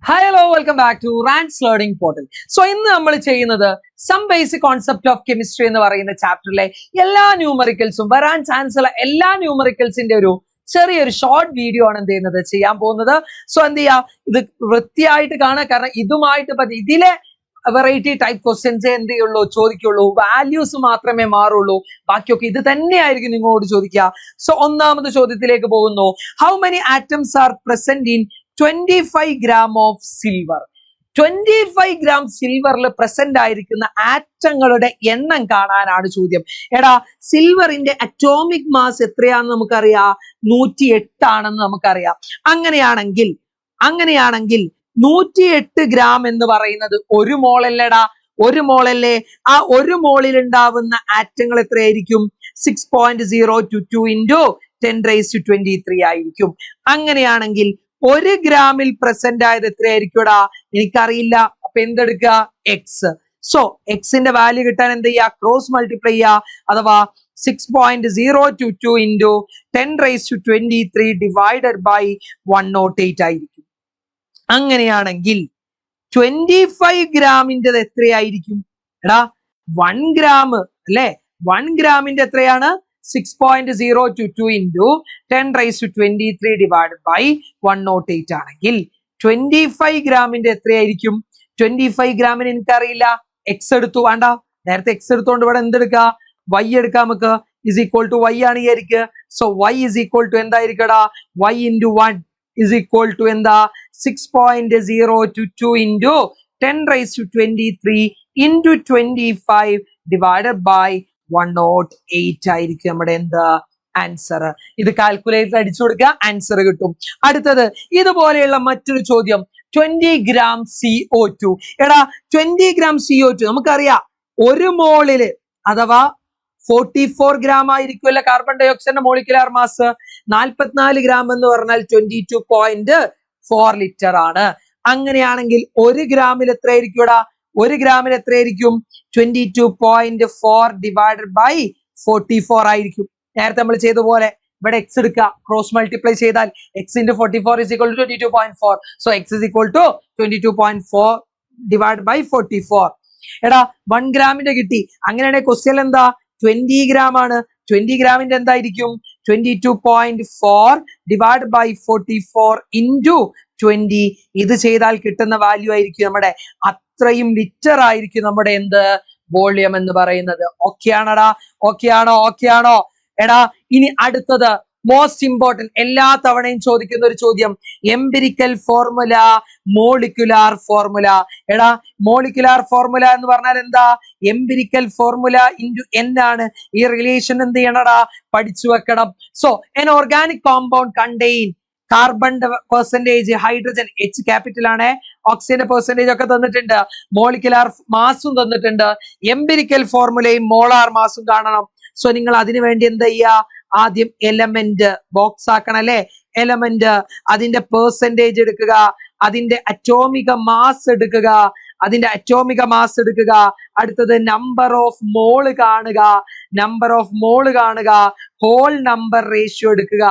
Hi, hello, welcome back to Rand's Learning Portal. So, ഇന്ന് നമ്മൾ ചെയ്യുന്നത് some basic concept of chemistry എന്ന് പറയുന്ന ചാപ്റ്ററിലെ എല്ലാ ന്യൂമറിക്കൽസും വരാൻ ചാൻസ് ഉള്ള എല്ലാ ന്യൂമറിക്കൽസിന്റെ ഒരു ചെറിയൊരു ഷോർട്ട് വീഡിയോ ആണ് എന്ത് ചെയ്യുന്നത് ചെയ്യാൻ പോകുന്നത്. സോ എന്ത് ചെയ്യാ, ഇത് വൃത്തിയായിട്ട് കാണാൻ, കാരണം ഇതുമായിട്ട് ഇതിലെ വെറൈറ്റി ടൈപ്പ് ക്വസ്റ്റ്യൻസ് എന്ത് ചെയ്യുള്ളൂ ചോദിക്കുള്ളൂ, വാല്യൂസ് മാത്രമേ മാറുള്ളൂ, ബാക്കിയൊക്കെ ഇത് തന്നെയായിരിക്കും നിങ്ങളോട് ചോദിക്കുക. സോ ഒന്നാമത്തെ ചോദ്യത്തിലേക്ക് പോകുന്നു. How many atoms are present in 25 gram of silver? 25 gram സിൽവറിൽ പ്രസന്റ് ആയിരിക്കുന്ന ആറ്റങ്ങളുടെ എണ്ണം കാണാനാണ് ചോദ്യം. എടാ, സിൽവറിന്റെ അറ്റോമിക് മാസ് എത്രയാണെന്ന് നമുക്കറിയാം, 108 ആണെന്ന് നമുക്കറിയാം. അങ്ങനെയാണെങ്കിൽ 108 ഗ്രാം എന്ന് പറയുന്നത് ഒരു മോളല്ലേടാ, ഒരു മോളല്ലേ? ആ ഒരു മോളിൽ ഉണ്ടാവുന്ന ആറ്റങ്ങൾ എത്രയായിരിക്കും? 6.022 into 10⁻23 ആയിരിക്കും. അങ്ങനെയാണെങ്കിൽ 1 ഗ്രാമിൽ പ്രസന്റ് ആയത് എത്രയായിരിക്കുംടാ? എനിക്കറിയില്ല. അപ്പൊ എന്തെടുക്കുക? എക്സ്. സോ എക്സിന്റെ വാല്യൂ കിട്ടാൻ എന്ത് ചെയ്യുക? ക്രോസ് മൾട്ടിപ്ലൈ ചെയ്യുക. അഥവാ 6.022 into 10⁻23 ഡിവൈഡഡ് ബൈ 108 ആയിരിക്കും. അങ്ങനെയാണെങ്കിൽ 25 ഗ്രാമിൻ്റെത് എത്രയായിരിക്കും? എടാ, 1 ഗ്രാം അല്ലെ? 1 ഗ്രാമിന്റെ എത്രയാണ്? 6.022 into 10⁻23 divided by 108 ആണെങ്കിൽ 25 ഗ്രാമിന്റെ എത്രയായിരിക്കും? 25 ഗ്രാമിന് എനിക്കറിയില്ല. എക്സ് എടുത്തു, വേണ്ട, നേരത്തെ എക്സ് എടുത്തോണ്ട് ഇവിടെ എന്തെടുക്ക? വൈ എടുക്കാം നമുക്ക്. ഇസ് ഈക്വൽ ടു വൈ ആണ് വിചാരിക്കുക. So Y is equal to എന്തായിരിക്കടാ? Y into 1 is equal to എന്താ? 6.022 into 10⁻23 into 25 divided by 108 ആയിരിക്കും നമ്മുടെ എന്താ ആൻസർ. ഇത് കാൽക്കുലേറ്റർ അടിച്ചു കൊടുക്കുക, ആൻസർ കിട്ടും. അടുത്തത് ഇതുപോലെയുള്ള മറ്റൊരു ചോദ്യം. 20 gram CO2. എടാ, 20 gram CO2 നമുക്കറിയാം ഒരു മോളില് അഥവാ 44 ഗ്രാം ആയിരിക്കുമല്ലോ കാർബൺ ഡൈ ഓക്സൈഡിന്റെ മോളിക്കുലാർ മാസ്. 44 ഗ്രാം എന്ന് പറഞ്ഞാൽ 22.4 ലിറ്റർ ആണ്. അങ്ങനെയാണെങ്കിൽ 1 ഗ്രാമിൽ എത്രയായിരിക്കും? 1 ഗ്രാമിൽ എത്രയായിരിക്കും? 22.4 ഡിവൈഡഡ് ബൈ 44 ആയിരിക്കും. നേരത്തെ നമ്മൾ ചെയ്ത പോലെ ഇവിടെ എക്സ് എടുക്കുക, ക്രോസ് മൾട്ടിപ്ലൈ ചെയ്താൽ x into 44 is equal to 22.4. So x is equal to 22.4 divide by 44. എടാ, 1 ഗ്രാമിന്റെ കിട്ടി. അങ്ങനെയാണെങ്കിൽ ക്വസ്റ്റ്യൻ എന്താ? 20 ഗ്രാം ആണ്. 20 ഗ്രാമിന്റെ എന്തായിരിക്കും? 22.4 ഡിവൈഡ് ബൈ 44 ഇൻറ്റു 20. ഇത് ചെയ്താൽ കിട്ടുന്ന വാല്യൂ ആയിരിക്കും നമ്മുടെ അത്രയും ലിറ്റർ ആയിരിക്കും നമ്മുടെ എന്ത് വോളിയം എന്ന് പറയുന്നത്. ഓക്കെ ആണോടാ? ഓക്കെ ആണോ? എടാ, ഇനി അടുത്തത് മോസ്റ്റ് ഇമ്പോർട്ടന്റ്, എല്ലാ തവണയും ചോദിക്കുന്ന ഒരു ചോദ്യം. Empirical formula, molecular formula. എടാ, മോളിക്കുലാർ ഫോർമുല എന്ന് പറഞ്ഞാൽ എന്താ? എംപിരിക്കൽ ഫോർമുല ഇൻറ്റു എൻ ആണ്. ഈ റിലേഷൻ എന്ത് ചെയ്യണടാ? പഠിച്ചു വെക്കണം. So an organic compound contain കാർബണിന്റെ പെർസെന്റേജ്, ഹൈഡ്രജൻ എച്ച് ക്യാപിറ്റൽ ആണ്, ഓക്സിജന്റെ പെർസെന്റേജ് ഒക്കെ തന്നിട്ടുണ്ട്, മോളിക്കുലാർ മാസും തന്നിട്ടുണ്ട്, എംപിരിക്കൽ ഫോർമുലയും മോളാർ മാസും കാണണം. സോ നിങ്ങൾ അതിനു വേണ്ടി എന്താ ചെയ്യുക? ആദ്യം എലമെന്റ് ബോക്സ് ആക്കണം അല്ലെ? എലമെന്റ്, അതിന്റെ പെർസെന്റേജ് എടുക്കുക, അതിന്റെ അറ്റോമിക മാസ് എടുക്കുക, അടുത്തത് നമ്പർ ഓഫ് മോള് കാണുക, ഹോൾ നമ്പർ റേഷ്യോ എടുക്കുക.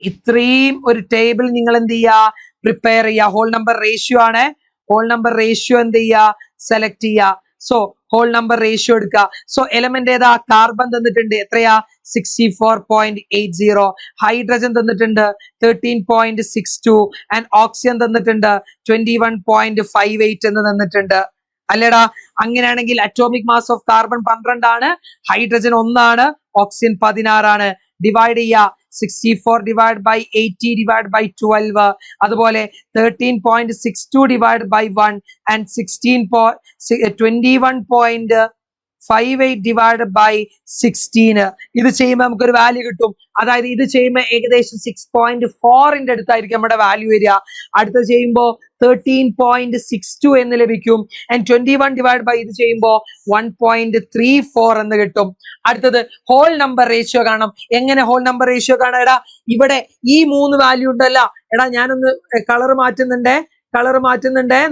ഇത്രയും ഒരു ടേബിൾ നിങ്ങൾ എന്ത് ചെയ്യുക? പ്രിപ്പയർ ചെയ്യുക. ഹോൾ നമ്പർ റേഷ്യോ ആണ്. ഹോൾ നമ്പർ റേഷ്യോ എന്ത് ചെയ്യുക? സെലക്ട് ചെയ്യുക. സോ ഹോൾ നമ്പർ റേഷ്യോ എടുക്കുക. സോ എലമെന്റ് ഏതാ? കാർബൺ തന്നിട്ടുണ്ട്, എത്രയാ? 64.80. ഹൈഡ്രജൻ തന്നിട്ടുണ്ട് 13.62 ആൻഡ് ഓക്സിജൻ തന്നിട്ടുണ്ട് 21.58 എന്ന് തന്നിട്ടുണ്ട് അല്ലേടാ? അങ്ങനെയാണെങ്കിൽ അറ്റോമിക് മാസ് ഓഫ് കാർബൺ 12 ആണ്, ഹൈഡ്രജൻ 1 ആണ്, ഓക്സിജൻ 16 ആണ്. ഡിവൈഡ് ചെയ്യുക. 64 ഡിവൈഡ് ബൈ 80 ഡിവൈഡ് ബൈ 12. അതുപോലെ 13.62 divide by 1 and 21.58 divide by 16. ഇത് ചെയ്യുമ്പോൾ നമുക്കൊരു വാല്യൂ കിട്ടും. അതായത് ഇത് ചെയ്യുമ്പോൾ ഏകദേശം 6.4ന്റെ അടുത്തായിരിക്കും നമ്മുടെ വാല്യൂ വരിക. അടുത്തത് ചെയ്യുമ്പോൾ 13.62 എന്ന് ലഭിക്കും. ആൻഡ് 21 ഡിവൈഡ് ബൈ ഇത് ചെയ്യുമ്പോൾ 1.34 എന്ന് കിട്ടും. അടുത്തത് ഹോൾ നമ്പർ റേഷ്യോ കാണണം. എങ്ങനെ ഹോൾ നമ്പർ റേഷ്യോ കാണാം? എടാ, ഇവിടെ ഈ 3 വാല്യൂ ഉണ്ടല്ല. എടാ, ഞാനൊന്ന് കളർ മാറ്റുന്നുണ്ടേ,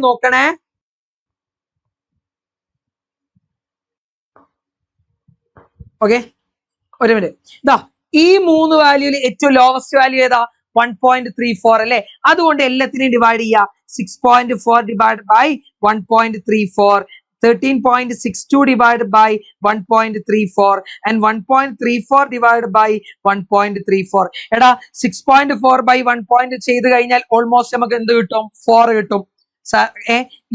നോക്കണേ. ഓക്കെ, ഒരു മിനിറ്റ്. ഇതാ, ഈ 3 വാല്യൂല് ഏറ്റവും ലോവസ്റ്റ് വാല്യൂ ഏതാ? 1.34 അല്ലെ. അതുകൊണ്ട് എല്ലാത്തിനെയും ഡിവൈഡ് ചെയ്യുക. 6.4 divided by 1.34, 13.62 divided by 1.34 and 1.34 divided by 1.34. എടാ 6.4 by 1 ചെയ്ത് കഴിഞ്ഞാൽ ഓൾമോസ്റ്റ് നമുക്ക് എന്ത് കിട്ടും? 4 കിട്ടും.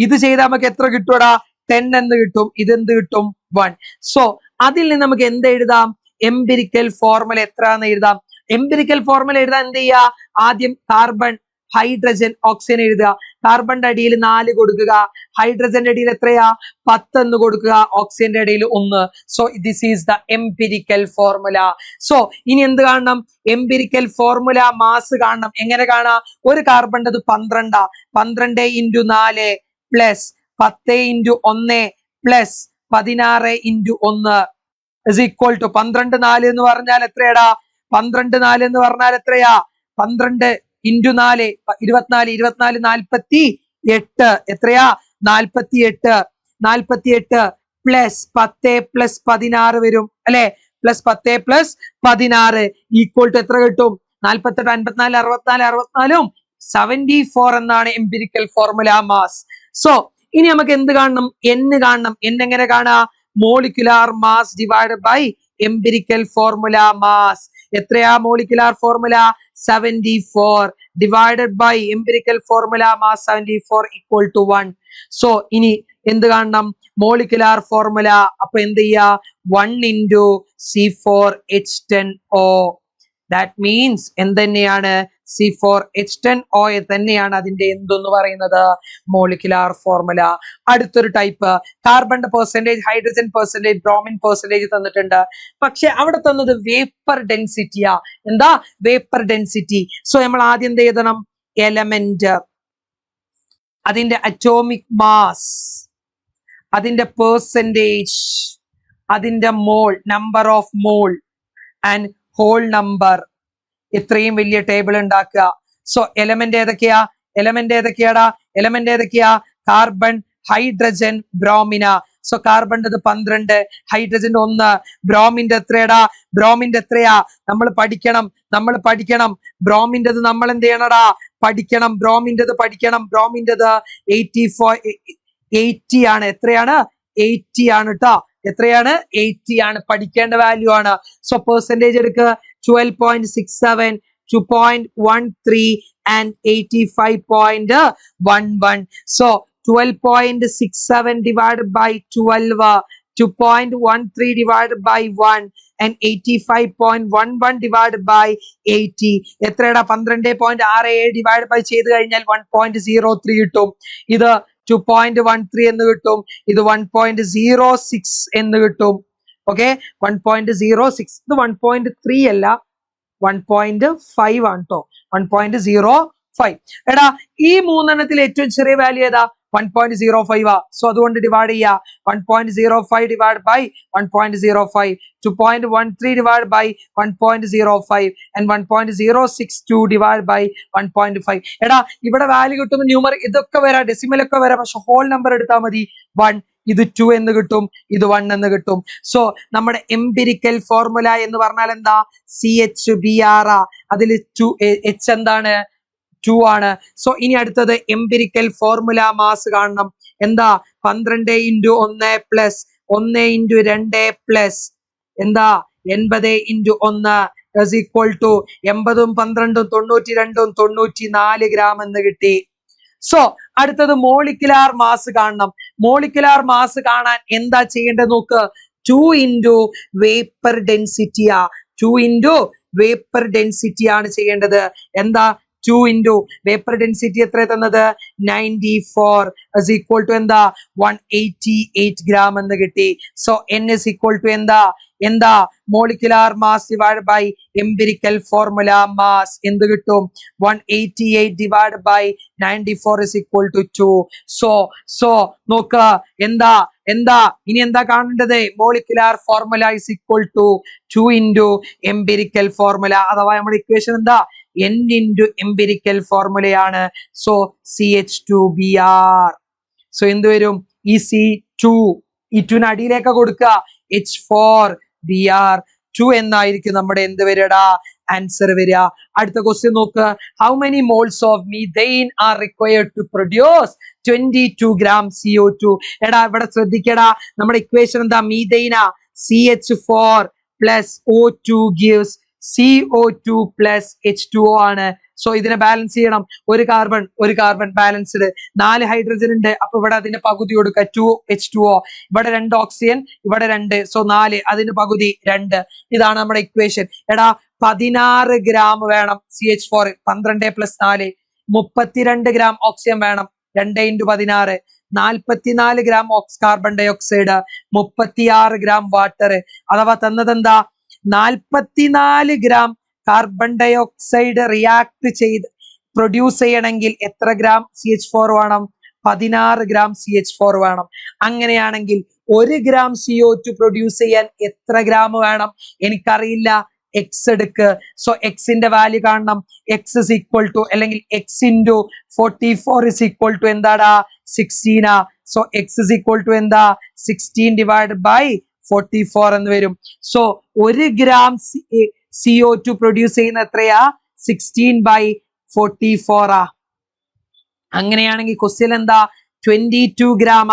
ഇത് ചെയ്താൽ നമുക്ക് എത്ര കിട്ടൂടാ? 10 എന്ന് കിട്ടും. ഇതെന്ത് കിട്ടും? 1. സോ അതിൽ നിന്ന് നമുക്ക് എന്ത് എഴുതാം? എംപിരിക്കൽ ഫോർമുല എത്രയാണെന്ന് എഴുതാം. എംപിരിക്കൽ ഫോർമുല എഴുതാൻ എന്ത് ചെയ്യുക? ആദ്യം കാർബൺ, ഹൈഡ്രജൻ, ഓക്സിജൻ എഴുതുക. കാർബണിന്റെ അടിയിൽ 4 കൊടുക്കുക, ഹൈഡ്രജന്റെ അടിയിൽ എത്രയാ? 10 എന്ന് കൊടുക്കുക, ഓക്സിജന്റെ അടിയിൽ 1. So this is the empirical formula. So ഇനി എന്ത് കാണണം? എംപിരിക്കൽ ഫോർമുല മാസ് കാണണം. എങ്ങനെ കാണാം? ഒരു കാർബണിന്റെ 12, 12 × 4 plus 10 × 1 plus 16 × 1 is equal to 12 4 എന്ന് പറഞ്ഞാൽ എത്രയാടാ? 12 4 എന്ന് പറഞ്ഞാൽ എത്രയാ? 12 × 4 24, 24 48. എത്രയാ? 48. 48 പ്ലസ് 10 പ്ലസ് 16 വരും അല്ലെ. പ്ലസ് 10 പ്ലസ് 16 ഈക്വൽ ടു എത്ര കിട്ടും? 48, 54, 64, 64 74 എന്നാണ് എംപിരിക്കൽ ഫോർമുല മാസ്. സോ ഇനി നമുക്ക് എന്ത് കാണണം? n കാണണം. n എങ്ങനെ കാണാ? Molecular mass divided by empirical formula mass. എത്രയാ molecular formula? 74 divided by empirical formula mass 74 equal to 1. So ഇനി എന്ത് കാണണം? Molecular formula. അപ്പൊ എന്ത് ചെയ്യാ? 1 × C4H10O. ദാറ്റ് മീൻസ് എന്ത് തന്നെയാണ്? C4H10O തന്നെയാണ് അതിന്റെ എന്തെന്ന് പറയുന്നത്? Molecular formula. അടുത്തൊരു ടൈപ്പ് കാർബണിന്റെ percentage, hydrogen percentage, bromine percentage തന്നിട്ടുണ്ട്. പക്ഷെ അവിടെ തന്നത് വേപ്പർ ഡെൻസിറ്റിയാ. എന്താ? Vapour density. സോ നമ്മൾ ആദ്യം എന്ത് എഴുതണം? എലമെന്റ്, അതിന്റെ അറ്റോമിക് മാസ്, അതിന്റെ പെർസെന്റേജ്, അതിന്റെ mole, number of mole and whole number. ഇത്രയും വലിയ ടേബിൾ ഉണ്ടാക്കുക. സോ എലമെന്റ് ഏതൊക്കെയാ? എലമെന്റ് ഏതൊക്കെയാടാ? എലമെന്റ് ഏതൊക്കെയാ? Carbon, hydrogen, bromine. സോ കാർബണിന്റെ 12, ഹൈഡ്രജന്റെ 1, ബ്രോമിന്റെ എത്രയാടാ? ബ്രോമിന്റെ എത്രയാ? നമ്മൾ പഠിക്കണം. ബ്രോമിന്റെത് നമ്മൾ എന്ത് ചെയ്യണടാ? പഠിക്കണം. ബ്രോമിന്റെത് പഠിക്കണം. ബ്രോമിന്റെത് 80 ആണ്. എത്രയാണ്? 80 ആണ് കേട്ടോ. എത്രയാണ്? 80 ആണ്. പഠിക്കേണ്ട വാല്യൂ ആണ്. സോ പെർസെന്റേജ് എടുക്കുക. 12.67, 2.13 and 85.11. So 12.67 divided by 12, 2.13 divided by 1 and 85.11 divided by 80. എത്രയാടാ? 12.67 divided by ചെയ്ത് കഴിഞ്ഞാൽ 1.03 കിട്ടും. ഇത് 2.13 എന്ന് കിട്ടും. ഇത് 1.06 എന്ന് കിട്ടും. ഓക്കെ, 1.06. ഇത് 1.3 അല്ല, 1.5 ആണ് കേട്ടോ. 1.05. എടാ ഈ മൂന്നെണ്ണത്തിൽ ഏറ്റവും ചെറിയ വാല്യൂ ഏതാ? 1.05 ആ. സോ അതുകൊണ്ട് ഡിവൈഡ് ചെയ്യാ. 1.05 divided by 1.05, 2.13 divided by 1.05 and 1.062 divided by 1.5. എടാ ഇവിടെ വാല്യൂ കിട്ടുന്ന ന്യൂമർ ഇതൊക്കെ വരാം, ഡെസിമൽ ഒക്കെ വരാം. പക്ഷെ ഹോൾ നമ്പർ എടുത്താൽ മതി. 1, ഇത് 2 എന്ന് കിട്ടും, ഇത് 1 എന്ന് കിട്ടും. സോ നമ്മുടെ എംപിരിക്കൽ ഫോർമുല എന്ന് പറഞ്ഞാൽ എന്താ? CHBr. അതിൽ H എന്താണ്? 2 ആണ്. സോ ഇനി അടുത്തത് എംപിരിക്കൽ ഫോർമുല മാസ് കാണണം. എന്താ? 12 × 1 പ്ലസ് 1 × 2 പ്ലസ് എന്താ? 80 × 1 is equal to 80ഉം 12ഉം 92ഉം 94 ഗ്രാം എന്ന് കിട്ടി. സോ അടുത്തത് മോളിക്കുലാർ മാസ് കാണണം. മോളിക്കുലാർ മാസ് കാണാൻ എന്താ ചെയ്യേണ്ടത് നോക്ക്. 2 × വേപ്പർ ഡെൻസിറ്റിയാ. 2 × വേപ്പർ ഡെൻസിറ്റി ആണ് ചെയ്യേണ്ടത്. എന്താ? 2 × വേപ്പർ ഡെൻസിറ്റി എത്ര തന്നത്? 94 is equal to എന്താ? 188 ഗ്രാം എന്ന് കിട്ടി. So n is equal to എന്താ? Molecular mass divide by empirical formula mass എന്ത് കിട്ടും? 188 divided by 94 is equal to 2. So നോക്ക. എന്താ? ഇനി എന്താ കാണേണ്ടത്? Molecular formula is equal to 2 × empirical formula. അഥവാ നമ്മുടെ ഇക്വേഷൻ എന്താ? n × എംപിരിക്കൽ ഫോർമുലയാണ്. So CH2Br. സോ എന്ത് വരും? ഈ C2 ഈ 2 അടിയിലേക്ക് കൊടുക്കുക. H4Br2 എന്നായിരിക്കും നമ്മുടെ എന്ത് വരടാ? ആൻസർ വരിക. അടുത്ത ക്വസ്റ്റ്യൻ നോക്കുക. How many moles of methane are required to produce 22 gram CO2? എടാ ഇവിടെ ശ്രദ്ധിക്കടാ, നമ്മുടെ ഇക്വേഷൻ എന്താ? മീതെയിനാ, CH4 plus O2 gives CO2 plus H2O ആണ്. സോ ഇതിനെ ബാലൻസ് ചെയ്യണം. ഒരു കാർബൺ ബാലൻസ്ഡ്, 4 ഹൈഡ്രജൻ ഉണ്ട്, അപ്പൊ ഇവിടെ അതിന്റെ പകുതി കൊടുക്കുക 2H2O. ഇവിടെ 2 ഓക്സിജൻ, ഇവിടെ 2, സോ 4, അതിന്റെ പകുതി 2. ഇതാണ് നമ്മുടെ ഇക്വേഷൻ. എടാ 16 gram വേണം CH4, 12 + 4 32 gram ഓക്സിജൻ വേണം, 2 × 16 44 gram carbon dioxide, 36 gram water. അഥവാ തന്നതെന്താ? 44 gram carbon dioxide react ചെയ്ത് പ്രൊഡ്യൂസ് ചെയ്യണമെങ്കിൽ എത്ര ഗ്രാം CH4 വേണം? 16 gram CH4 വേണം. അങ്ങനെയാണെങ്കിൽ 1 gram CO2 പ്രൊഡ്യൂസ് ചെയ്യാൻ എത്ര ഗ്രാം വേണം? എനിക്കറിയില്ല. എക്സ് എടുക്ക്. സോ എക്സിന്റെ വാല്യൂ കാണണം. എക്സ് ഇസ് ഈക്വൽ ടു, അല്ലെങ്കിൽ x into 44 is equal to എന്താടാ? 16. So x is equal to എന്താ? 16 ഡിവൈഡ് ബൈ 44 എന്ന് വരും. സോ 1 gram CO2 പ്രൊഡ്യൂസ് ചെയ്യുന്ന എത്രയാ? 16/44. അങ്ങനെയാണെങ്കിൽ ക്വസ്റ്റ്യൻ എന്താ? 22 gram.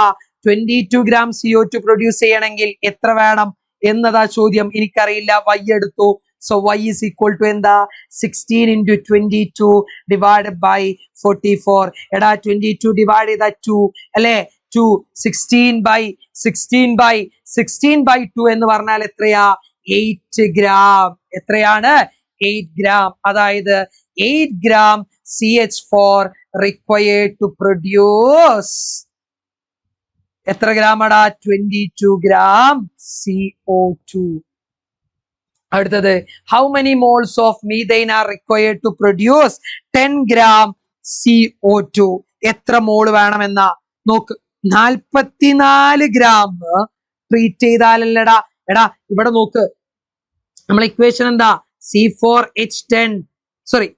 22 gram CO2 പ്രൊഡ്യൂസ് ചെയ്യണമെങ്കിൽ എത്ര വേണം എന്നതാ ചോദ്യം. എനിക്കറിയില്ല. y എടുത്തു. So y is equal to എന്താ? 16 × 22 divided by 44. എടാ 22 ഡിവൈഡ് ചെയ്താ 2 അല്ലേ? 2 16/2 എന്ന് പറഞ്ഞാൽ എത്രയാ? 8 gram. എത്രയാണ്? 8 gram. അതായത് 8 gram CH4 required to produce എത്ര gram ആടാ? 22 gram CO2. അടുത്തത്, how many moles of methane are required to produce 10 gram CO2? എത്ര മോൾ വേണമെന്നാ നോക്ക്. 44 gram ട്രീറ്റ് ചെയ്താലല്ലടാ. എടാ ഇവിടെ നോക്ക്, നമ്മളെ ഇക്വേഷൻ എന്താ? C4H10, സോറി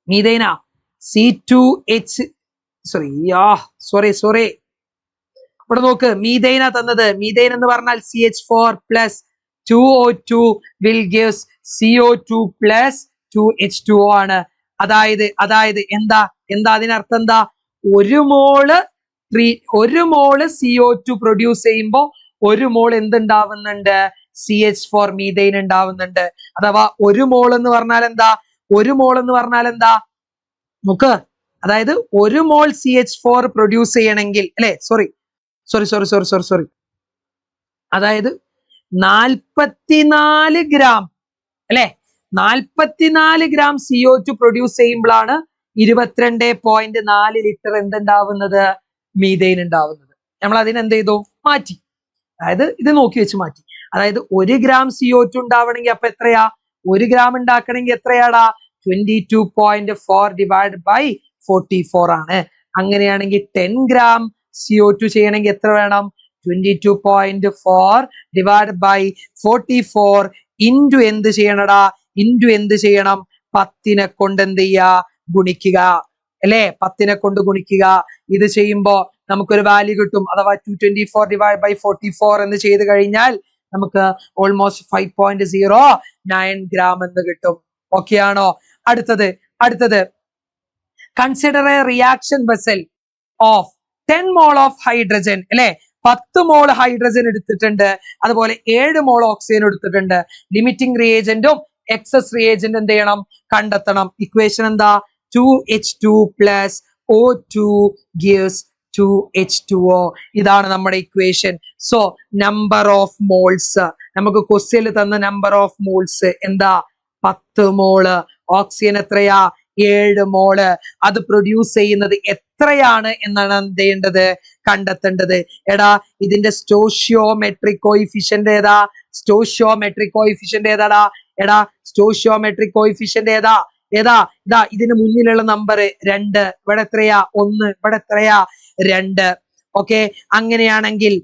മീഥൈനാ, C2H, സോറി ഇവിടെ നോക്ക്, മീഥൈനാ തന്നത്. മീഥൈൻ എന്ന് പറഞ്ഞാൽ CH4 plus 2O2 will gives CO2 plus 2H2O ആണ്. അതായത് എന്താ അതിനർത്ഥം എന്താ? ഒരു മോള് CO2 പ്രൊഡ്യൂസ് ചെയ്യുമ്പോ 1 മോൾ എന്തുണ്ടാവുന്നുണ്ട്? CH4 മീഥൈൻ ഉണ്ടാവുന്നുണ്ട്. അഥവാ 1 മോൾ എന്ന് പറഞ്ഞാൽ എന്താ? നോക്ക്, അതായത് 1 മോൾ CH4 പ്രൊഡ്യൂസ് ചെയ്യണമെങ്കിൽ, അല്ലെ? സോറി, അതായത് 44 gram, അല്ലെ? 44 gram CO2 പ്രൊഡ്യൂസ് ചെയ്യുമ്പോഴാണ് 22.4 ലിറ്റർ എന്തുണ്ടാവുന്നത്? മീഥൈൻ ഉണ്ടാവുന്നത്. നമ്മൾ അതിന് എന്ത് ചെയ്തു? മാറ്റി. അതായത് ഇത് നോക്കി വെച്ച് മാറ്റി. അതായത് 1 gram CO2 ഉണ്ടാവണമെങ്കിൽ അപ്പൊ എത്രയാ? 1 gram ഉണ്ടാക്കണമെങ്കിൽ എത്രയാടാ? 22.4 ഡിവൈഡ് ബൈ 44 ആണ്. അങ്ങനെയാണെങ്കിൽ 10 gram CO2 ചെയ്യണമെങ്കിൽ എത്ര വേണം? 22.4 ഡിവൈഡ് ബൈ 44 ഇൻറ്റു എന്ത് ചെയ്യണടാ? ഇൻറ്റു എന്ത് ചെയ്യണം? 10 കൊണ്ട് എന്ത് ചെയ്യാ? ഗുണിക്കുക, അല്ലെ? 10 കൊണ്ട് ഗുണിക്കുക. ഇത് ചെയ്യുമ്പോ നമുക്കൊരു വാല്യൂ കിട്ടും. അഥവാ 224 ഡിവൈഡ് ബൈ 44 എന്ന് ചെയ്ത് കഴിഞ്ഞാൽ നമുക്ക് ഓൾമോസ്റ്റ് 5.09 gram എന്ന് കിട്ടും. ഓക്കെ ആണോ? അടുത്തത് consider A reaction vessel of 10 mole of hydrogen, അല്ലെ? 10 മോൾ ഹൈഡ്രജൻ എടുത്തിട്ടുണ്ട്, അതുപോലെ 7 മോൾ ഓക്സിജൻ എടുത്തിട്ടുണ്ട്. ലിമിറ്റിംഗ് റിയേജന്റും എക്സസ് റിയേജന്റ് എന്ത് ചെയ്യണം? കണ്ടെത്തണം. ഇക്വേഷൻ എന്താ? 2H2 plus O2 gives 2H2O. ഇതാണ് നമ്മുടെ equation. So number of moles, നമുക്ക് ക്വസ്റ്റ്യനിൽ തന്ന നമ്പർ ഓഫ് മോൾസ് എന്താ? 10 മോള്. ഓക്സിജൻ എത്രയാ? 7 മോള്. അത് പ്രൊഡ്യൂസ് ചെയ്യുന്നത് എത്രയാണ് എന്നാണ് എന്ത് ചെയ്യേണ്ടത്? കണ്ടെത്തേണ്ടത്. എടാ ഇതിന്റെ സ്റ്റോഷിയോമെട്രിക് കോയിഫിഷ്യന്റ് ഏതാ? ഏതാടാ? എടാ സ്റ്റോഷിയോമെട്രിക് കോയിഫിഷ്യന്റ് ഏതാ? ഇതാ ഇതിന് മുന്നിലുള്ള നമ്പർ 2. ഇവിടെ എത്രയാ? 1. ഇവിടെ എത്രയാ? 2. ഓക്കെ. അങ്ങനെയാണെങ്കിൽ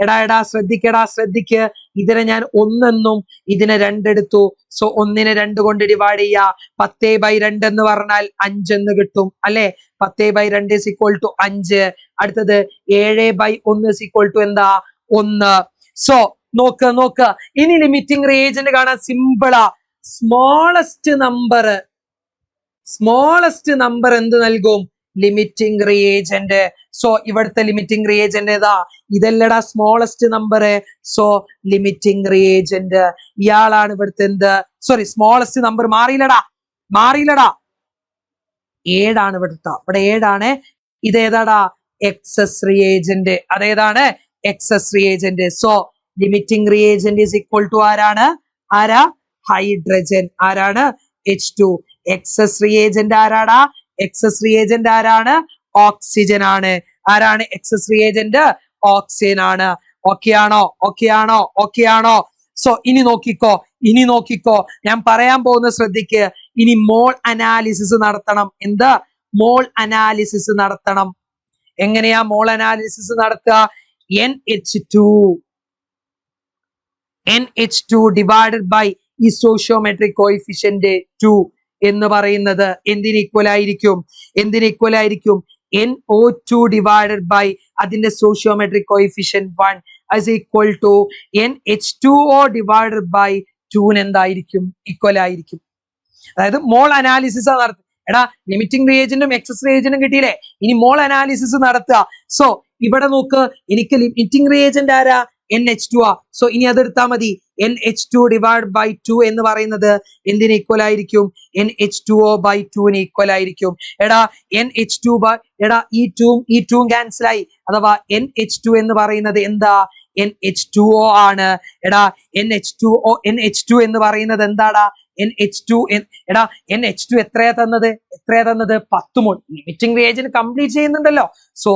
എടാ ശ്രദ്ധിക്ക്. ഇതിനെ ഞാൻ 1 എന്നും ഇതിനെ 2 എടുത്തു. സോ 1നെ 2 കൊണ്ട് ഡിവൈഡ് ചെയ്യാ. 10/2 എന്ന് പറഞ്ഞാൽ 5 എന്ന് കിട്ടും, അല്ലെ? 10/2 is equal to 5. അടുത്തത് 7/1 is equal to എന്താ? 1. സോ നോക്ക്. ഇനി ലിമിറ്റിംഗ് റിയേജന്റ് കാണാൻ സിമ്പിളാ. സ്മോളസ്റ്റ് നമ്പർ എന്ത് നൽകും? Limiting reagent. സോ ഇവിടുത്തെ ലിമിറ്റിംഗ് റിയേജന്റ് ഏതാ? ഇതല്ലടാ smallest number. So limiting reagent ഇയാളാണ് ഇവിടുത്തെ എന്ത്, സോറി സ്മോളസ്റ്റ് നമ്പർ മാറിയില്ലടാ 7 ഇവിടുത്തെ, ഇവിടെ 7. ഇതേതാടാ? Excess reagent. അതേതാണ്? Excess reagent. So limiting reagent is equal to ആരാണ്? ഹൈഡ്രജൻ. ആരാണ്? H2. എക്സസ് റിയേജന്റ് ആരാടാ? എക്സസ് റിയേജന്റ് ആരാണ്? ഓക്സിജൻ ആണ്. ആരാണ് എക്സസ് റിയേജന്റ്? ഓക്സിജൻ ആണ്. ഓക്കെ ആണോ? സോ ഇനി നോക്കിക്കോ, ഞാൻ പറയാൻ പോകുന്ന ശ്രദ്ധിക്ക്. ഇനി മോൾ അനാലിസിസ് നടത്തണം. എന്ത്? മോൾ അനാലിസിസ് നടത്തണം. എങ്ങനെയാ മോൾ അനാലിസിസ് നടത്തുക? NH2 ഡിവൈഡഡ് ബൈ ഈ സ്റ്റോയിച്ചിയോമെട്രിക് കോഎഫിഷ്യന്റ് 2 എന്ന് പറയുന്നത് എന്തിന് ഈക്വൽ ആയിരിക്കും? NO2 ഡിവൈഡഡ് ബൈ അതിന്റെ stoichiometric coefficient 1 is equal to NH2O divided by 2 എന്തായിരിക്കും? ഈക്വൽ ആയിരിക്കും. അതായത് മോൾ അനാലിസിസ് നടത്തുക. എടാ ലിമിറ്റിംഗ് റിയേജന്റും എക്സസ് റിയേജന്റും കിട്ടിയില്ലേ? ഇനി മോൾ അനാലിസിസ് നടത്തുക. സോ ഇവിടെ നോക്ക്, എനിക്ക് ലിമിറ്റിംഗ് റിയേജന്റ് ആരാ? NH2 ആ. സോ ഇനി അതെടുത്താൽ മതി. NH2 ഡിവൈഡ് ബൈ 2 എന്ന് പറയുന്നത് എന്തിന് ഈക്വൽ ആയിരിക്കും? NH2O ബൈ 2 ഈക്വൽ ആയിരിക്കും. എടാ NH2 എടാ ഈ 2 ക്യാൻസൽ ആയി. അഥവാ NH2 എന്ന് പറയുന്നത് എന്താ? NH2O ആണ്. എടാ NH2 എന്ന് പറയുന്നത് എന്താടാ? NH2 എടാ NH2 എത്രയാ തന്നത്? 10 മോൾ. ലിമിറ്റിംഗ് റിയേജന്റ് കംപ്ലീറ്റ് ചെയ്യുന്നുണ്ടല്ലോ. So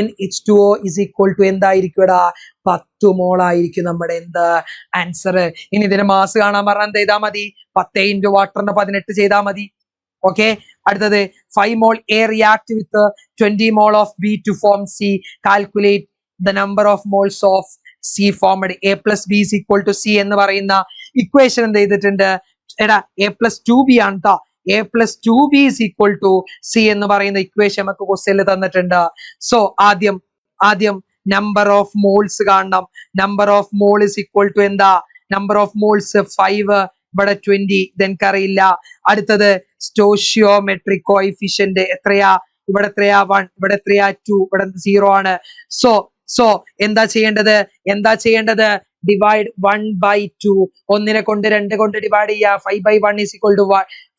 NH2O is equal to എന്തായിരിക്കും? എടാ 10 മോൾ ആയിരിക്കും നമ്മുടെ എന്ത് ആൻസർ. ഇനി ഇതിന്റെ മാസ് കാണാൻ പറഞ്ഞാൽ എന്ത് ചെയ്താൽ മതി? 10 ഇൻറ്റു വാട്ടറിന്റെ 18 ചെയ്താൽ മതി. ഓക്കെ. അടുത്തത് 5 mole A react with 20 mole of B to form C. Calculate the number of moles of C formed. A plus B is equal to C എന്ന് പറയുന്ന ഇക്വേഷൻ എന്ത് ചെയ്തിട്ടുണ്ട്? എടാ A+2B ആണ് ട്ടോ. A+2B is equal to C എന്ന് പറയുന്ന equation നമുക്ക് ക്വസ്റ്റ്യനിൽ തന്നിട്ടുണ്ട്. സോ ആദ്യം നമ്പർ ഓഫ് മോൾസ് കാണണം. Number of mole is equal to എന്താ? നമ്പർ ഓഫ് മോൾസ് 5, ഇവിടെ 20, ഇതെനിക്കറിയില്ല. അടുത്തത് സ്റ്റോയിച്ചിയോമെട്രിക് കോഎഫിഷ്യന്റ് എത്രയാ? ഇവിടെ എത്രയാ? 1, ഇവിടെ എത്രയാ? 2, ഇവിടെ 0 ആണ്. സോ എന്താ ചെയ്യേണ്ടത്? Divide 1 by 2. 1 കൊണ്ട് 2 കൊണ്ട് ഡിവൈഡ് ചെയ്യുക. 5 by 1 is equal to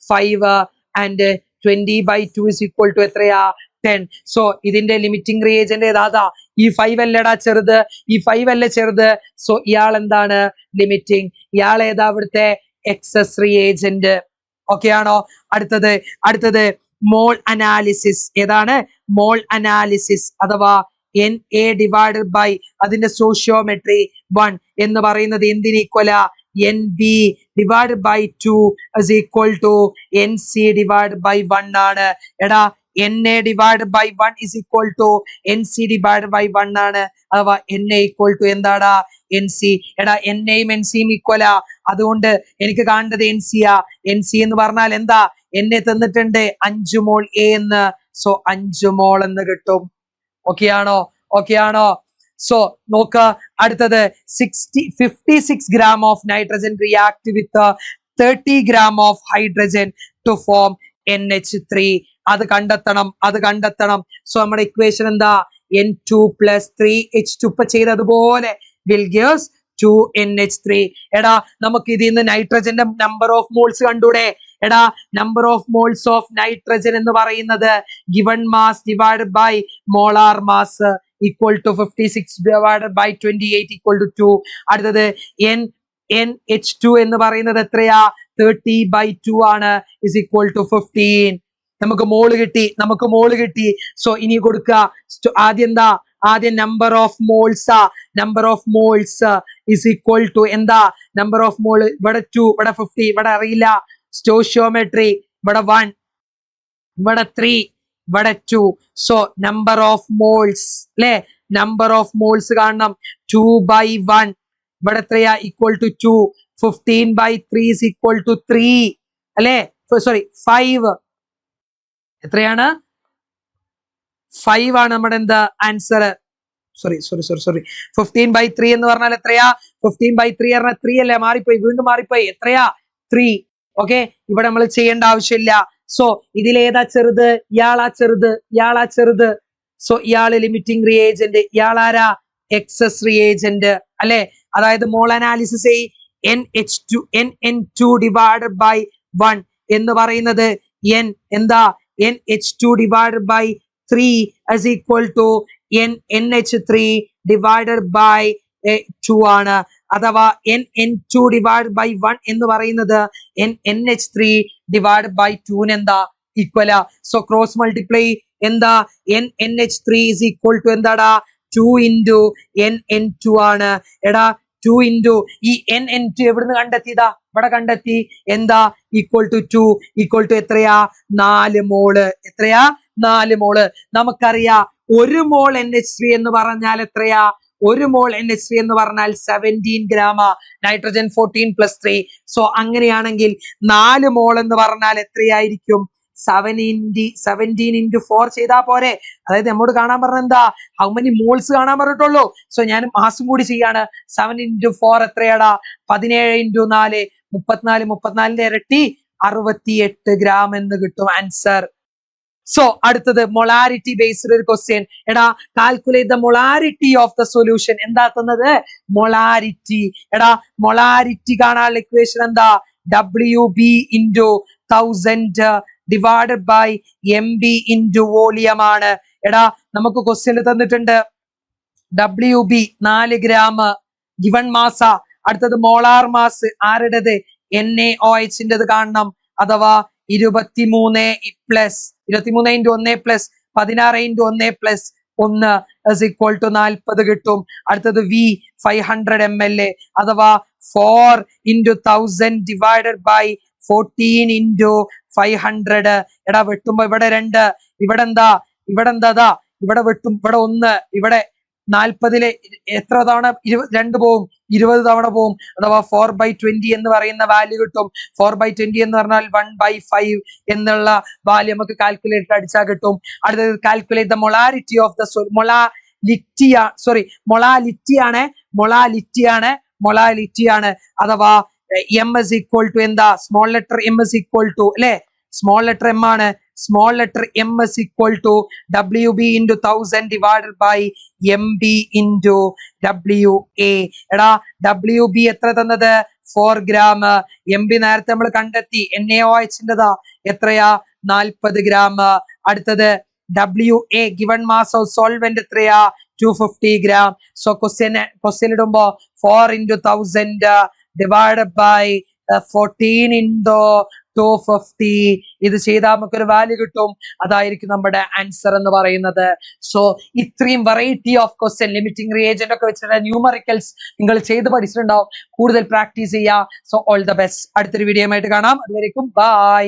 5 and 20 by 2 is equal to എത്രയാ? 10. സോ ഇതിന്റെ ലിമിറ്റിംഗ് റിയേജന്റ് ഏതാ? ഈ 5 അല്ലടാ ചെറുത്, ഈ 5 അല്ല ചെറുത്. സോ ഇയാൾ എന്താണ്? ലിമിറ്റിംഗ്. ഇയാൾ ഏതാ? ഇവിടുത്തെ എക്സസ് റിയേജന്റ്. ഓക്കെ ആണോ? അടുത്തത് മോൾ അനാലിസിസ്. ഏതാണ്? മോൾ അനാലിസിസ് അഥവാ NA ഡിവൈഡഡ് ബൈ അതിന്റെ സ്റ്റോയിച്ചിയോമെട്രി 1 എന്ന് പറയുന്നത് എന്തിന് ഈക്വലാ? NB divided by 2 is equal to NC divided by 1 ആണ്. എടാ NA divided by 1 is equal to NC divided by 1 ആണ്. അഥവാ NA ഈക്വൽ ടു എന്താടാ? NC. എടാ NAയും NCയും ഈക്വലാ. അതുകൊണ്ട് എനിക്ക് കാണേണ്ടത് NC ആ. NC എന്ന് പറഞ്ഞാൽ എന്താ? NA തന്നിട്ടുണ്ട് 5 മോൾ A എന്ന്. സോ 5 മോൾ എന്ന് കിട്ടും. ഓക്കെ ആണോ? സോ നോക്ക്, അടുത്തത് 56 gram of nitrogen react with 30 gram of hydrogen to form NH3. അത് കണ്ടെത്തണം. സോ നമ്മുടെ ഇക്വേഷൻ എന്താ? N2 plus 3H2 ഇപ്പൊ ചെയ്തതുപോലെ will gives 2NH3. എടാ നമുക്ക് ഇതിൽ നിന്ന് നൈട്രജന്റെ നമ്പർ ഓഫ് മോൾസ് കണ്ടൂടെ? എടാ number of moles of nitrogen എന്ന് പറയുന്നത് given mass divided by molar mass equal to 56 divided by 28 equal to 2. അടുത്തത് NH2 എന്ന് പറയുന്നത് എത്രയാ? 30 by 2 ആണ് is equal to 15. നമുക്ക് മോള് കിട്ടി. സോ ഇനി കൊടുക്കുക. ആദ്യം number of moles is equal to എന്താ? നമ്പർ ഓഫ് മോൾ ഇവിടെ 2, ഇവിടെ 50, ഇവിടെ അറിയില്ല. സ്റ്റോയിച്ചിയോമെട്രി ഇവിടെ 1, ഇവിടെ 3, ഇവിടെ 2. സോ നമ്പർ ഓഫ് മോൾസ് അല്ലെ? നമ്പർ ഓഫ് മോൾസ് കാണണം. 2 by 1 ഇവിടെ എത്രയാ? Equal to 2. 15 by 3 is equal to 3 അല്ലെ? സോറി 5. എത്രയാണ്? 5 ആണ് നമ്മുടെ എന്താ ആൻസർ. സോറി 15 by 3 എന്ന് പറഞ്ഞാൽ എത്രയാ? 15 by 3 പറഞ്ഞാൽ 3 അല്ലേ? വീണ്ടും മാറിപ്പോയി. എത്രയാ? 3. ഓക്കെ, ഇവിടെ നമ്മൾ ചെയ്യേണ്ട ആവശ്യമില്ല. സോ ഇതിലേതാ ചെറുത്? ഇയാളാ ചെറുത്, ഇയാളാ ചെറുത്. സോ ഇയാള് ലിമിറ്റിംഗ് റിയേജന്റ്, ഇയാളാരാ എക്സസ് റിയേജന്റ് അല്ലെ. അതായത് മോൾ അനാലിസിസ് NN2 ഡിവൈഡഡ് ബൈ 1 എന്ന് പറയുന്നത് എന്താ NH2 divided by 3 is equal to NH3 divided by 2 ആണ്. അഥവാ NN2 ഡിവൈഡ് ബൈ 1 എന്ന് പറയുന്നത് NH3 ഡിവൈഡ് ബൈ 2 എന്താ ഈക്വല. സോ ക്രോസ് മൾട്ടിപ്ലൈ എന്താ NH3 is equal to എന്താടാ 2 into NN2 ആണ്. എടാ 2 into ഈ NN2 എവിടുന്ന് കണ്ടെത്തിയതാ? ഇവിടെ കണ്ടെത്തി. എന്താ ഈക്വൽ ടു 2 ഈക്വൽ ടു എത്രയാ? 4 മോള്. എത്രയാ? 4 മോള്. നമുക്കറിയാം 1 മോൾ NH3 എന്ന് പറഞ്ഞാൽ എത്രയാ? 1 മോൾ NH3 എന്ന് പറഞ്ഞാൽ 17 ഗ്രാം. നൈട്രജൻ 14 + 3. സോ അങ്ങനെയാണെങ്കിൽ 4 മോൾ എന്ന് പറഞ്ഞാൽ എത്രയായിരിക്കും? 17 into 4 ചെയ്താ പോരെ. അതായത് നമ്മോട് കാണാൻ പറഞ്ഞ എന്താ? ഹൗ മെനി മോൾസ് കാണാൻ പറഞ്ഞിട്ടുള്ളൂ. സോ ഞാൻ മാസം കൂടി ചെയ്യാണ്. 7 into 4 എത്രയാടാ? 17 into 4 34. 34ന്റെ ഇരട്ടി 68 ഗ്രാം എന്ന് കിട്ടും ആൻസർ. സോ അടുത്തത് മൊളാരിറ്റി ബേസ്ഡ് ഒരു ക്വസ്റ്റ്യൻ. എടാ calculate the molarity of the solution. എന്താ തന്നത്? മൊളാരിറ്റി. എടാ മൊളാരിറ്റി കാണാനുള്ള ഇക്വേഷൻ എന്താ? WB into 1000 divided by MB into volume ആണ്. എടാ നമുക്ക് ക്വസ്റ്റ്യനിൽ തന്നിട്ടുണ്ട് WB 4 ഗ്രാം ഗിവൺ മാസ. അടുത്തത് മോളാർ മാസ് ആരുടേത്? NaOH കാണണം. അഥവാ 23 plus 23 into 1 plus 16 into 1 plus 1 is equal to 40 കിട്ടും. അടുത്തത് V 500 ml അഥവാ 4 into 1000 ഡിവൈഡഡ് ബൈ 14 into 500. എടാ വെട്ടുമ്പോ ഇവിടെ 2, ഇവിടെ എന്താ? ഇവിടെ വെട്ടും. ഇവിടെ 1, ഇവിടെ 40 എത്ര തവണ 2 പോവും? 20 തവണ പോവും. അഥവാ 4/20 എന്ന് പറയുന്ന വാല്യൂ കിട്ടും. 4/20 എന്ന് പറഞ്ഞാൽ 1/5 എന്നുള്ള വാല്യൂ നമുക്ക് കാൽക്കുലേറ്റർ അടിച്ചാൽ കിട്ടും. അടുത്തത് calculate the molarity of the molality ആണ്. അഥവാ M is equal to എന്താ? Small letter M is equal to അല്ലെ, സ്മോൾ ലെറ്റർ M ആണ്. Small letter M is equal to WB into 1000 divided by MB into WA. എടാ WB എത്ര തന്നത്? 4 gram. MB നേരത്തെ നമ്മൾ കണ്ടെത്തി. NaOH എത്രയാ? 40 ഗ്രാം. അടുത്തത് WA given mass of solvent എത്രയാ? 250 ഗ്രാം. സോ ക്വസ്റ്റ്യൻ ഇടുമ്പോ 4 into 1000 divided by 14 into 250 ഇത് ചെയ്താൽ നമുക്കൊരു വാല്യൂ കിട്ടും. അതായിരിക്കും നമ്മുടെ ആൻസർ എന്ന് പറയുന്നത്. സോ ഇത്രയും variety of question limiting reagent ഒക്കെ വെച്ചിട്ട് ന്യൂമറിക്കൽസ് നിങ്ങൾ ചെയ്ത് പഠിച്ചിട്ടുണ്ടാവും. കൂടുതൽ പ്രാക്ടീസ് ചെയ്യുക. So all the best. അടുത്തൊരു വീഡിയോ ആയിട്ട് കാണാം. അതുവരേക്കും ബൈ.